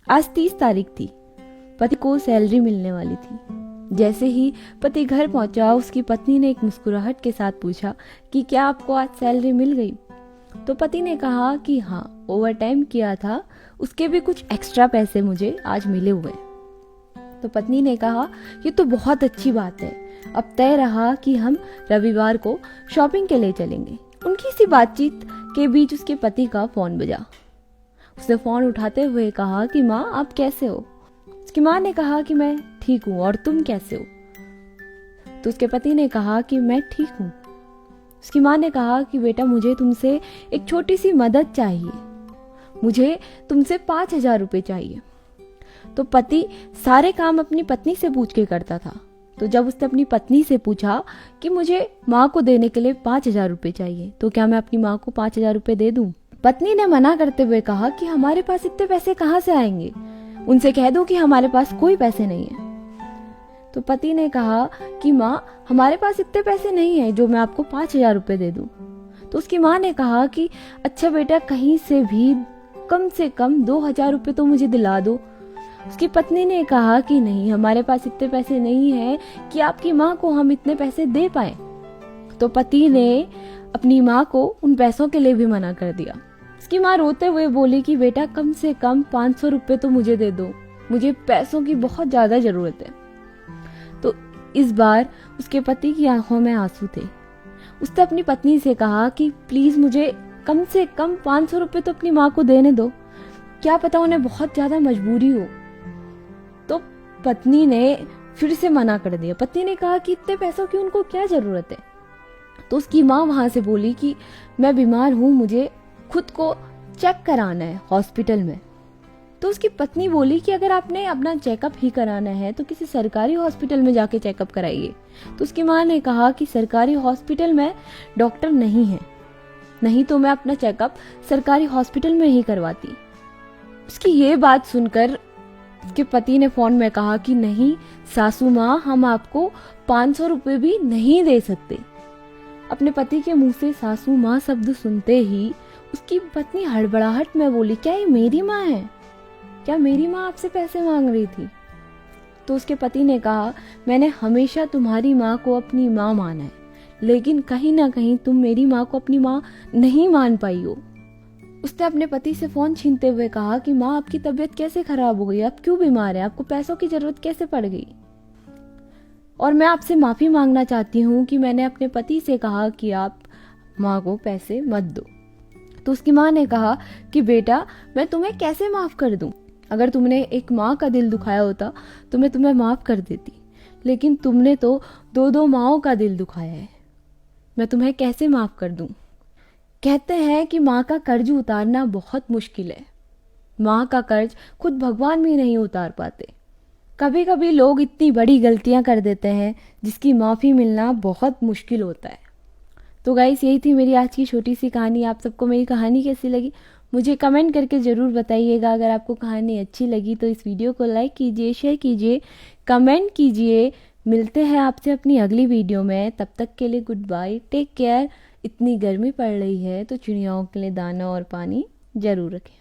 आज 30 तारीख थी। पति को सैलरी मिलने वाली थी। जैसे ही पति घर पहुंचा, उसकी पत्नी ने एक मुस्कुराहट के साथ पूछा कि क्या आपको आज सैलरी मिल गई? तो पति ने कहा कि हाँ, ओवर टाइम किया था, उसके भी कुछ एक्स्ट्रा पैसे मुझे आज मिले हुए। तो पत्नी ने कहा ये तो बहुत अच्छी बात है, अब तय रहा कि हम रविवार को शॉपिंग के लिए चलेंगे। उनकी सी बातचीत के बीच उसके पति का फोन बजा। उसने फोन उठाते हुए कहा कि माँ, आप कैसे हो? उसकी माँ ने कहा कि मैं ठीक हूँ, और तुम कैसे हो? तो उसके पति ने कहा कि मैं ठीक हूँ। उसकी माँ ने कहा कि बेटा, मुझे तुमसे एक छोटी सी मदद चाहिए, मुझे तुमसे 5,000 रुपये चाहिए। तो पति सारे काम अपनी पत्नी से पूछ के करता था। तो जब उसने अपनी पत्नी से पूछा कि मुझे माँ को देने के लिए 5,000 रुपये चाहिए, तो क्या मैं अपनी माँ को 5,000 रुपये दे दूं? पत्नी ने मना करते हुए कहा कि हमारे पास इतने पैसे कहाँ से आएंगे, उनसे कह दो कि हमारे पास कोई पैसे नहीं है। तो पति ने कहा कि माँ, हमारे पास इतने पैसे नहीं है जो मैं आपको 5,000 रुपये दे दूं। तो उसकी माँ ने कहा कि अच्छा बेटा, कहीं से कम 2,000 रुपये तो मुझे दिला दो। उसकी पत्नी ने कहा कि नहीं, हमारे पास इतने पैसे नहीं हैं कि आपकी माँ को हम इतने पैसे दे पाए। तो पति ने अपनी माँ को उन पैसों के लिए भी मना कर दिया। उसकी माँ रोते हुए बोली कि बेटा, कम से कम 500 रुपये तो मुझे दे दो, मुझे पैसों की बहुत ज्यादा जरूरत है। तो इस बार उसके पति की आंखों में आंसू थे। उसने अपनी पत्नी से कहा कि प्लीज मुझे कम से कम 500 रुपये तो अपनी माँ को देने दो, क्या पता उन्हें बहुत ज्यादा मजबूरी हो। तो पत्नी ने फिर से मना कर दिया। पत्नी ने कहा कि इतने पैसों की उनको क्या जरूरत है। तो उसकी माँ वहां से बोली कि मैं बीमार हूँ, मुझे खुद को चेक कराना है हॉस्पिटल में। तो उसकी पत्नी बोली कि अगर आपने अपना चेकअप ही कराना है तो किसी सरकारी हॉस्पिटल में जाके चेकअप कराइए। तो उसकी माँ ने कहा कि सरकारी हॉस्पिटल में डॉक्टर नहीं है, नहीं तो मैं अपना चेकअप सरकारी हॉस्पिटल में ही करवाती। उसकी ये बात सुनकर उसके पति ने फोन में कहा कि नहीं सासू माँ, हम आपको 500 रुपये भी नहीं दे सकते। अपने पति के मुंह से सासू माँ शब्द सुनते ही उसकी पत्नी हड़बड़ाहट में बोली, क्या ये मेरी माँ है? क्या मेरी माँ आपसे पैसे मांग रही थी? तो उसके पति ने कहा, मैंने हमेशा तुम्हारी माँ को अपनी माँ माना है, लेकिन कहीं ना कहीं तुम मेरी माँ को अपनी माँ नहीं मान पाई हो। उसने अपने पति से फोन छीनते हुए कहा कि माँ, आपकी तबीयत कैसे खराब हो गई? आप क्यों बीमार है? आपको पैसों की जरूरत कैसे पड़ गई? और मैं आपसे माफी मांगना चाहती हूँ कि मैंने अपने पति से कहा कि आप माँ को पैसे मत दो। तो उसकी माँ ने कहा कि बेटा, मैं तुम्हें कैसे माफ कर दूं? अगर तुमने एक माँ का दिल दुखाया होता तो मैं तुम्हें माफ कर देती, लेकिन तुमने तो 2-2 माँओं का दिल दुखाया है, मैं तुम्हें कैसे माफ कर दूं? कहते हैं कि माँ का कर्ज उतारना बहुत मुश्किल है। माँ का कर्ज खुद भगवान भी नहीं उतार पाते। कभी कभी लोग इतनी बड़ी गलतियां कर देते हैं जिसकी माफ़ी मिलना बहुत मुश्किल होता है। तो गाइस, यही थी मेरी आज की छोटी सी कहानी। आप सबको मेरी कहानी कैसी लगी मुझे कमेंट करके ज़रूर बताइएगा। अगर आपको कहानी अच्छी लगी तो इस वीडियो को लाइक कीजिए, शेयर कीजिए, कमेंट कीजिए। मिलते हैं आपसे अपनी अगली वीडियो में। तब तक के लिए गुड बाय, टेक केयर। इतनी गर्मी पड़ रही है तो चिड़ियाओं के लिए दाना और पानी ज़रूर रखें।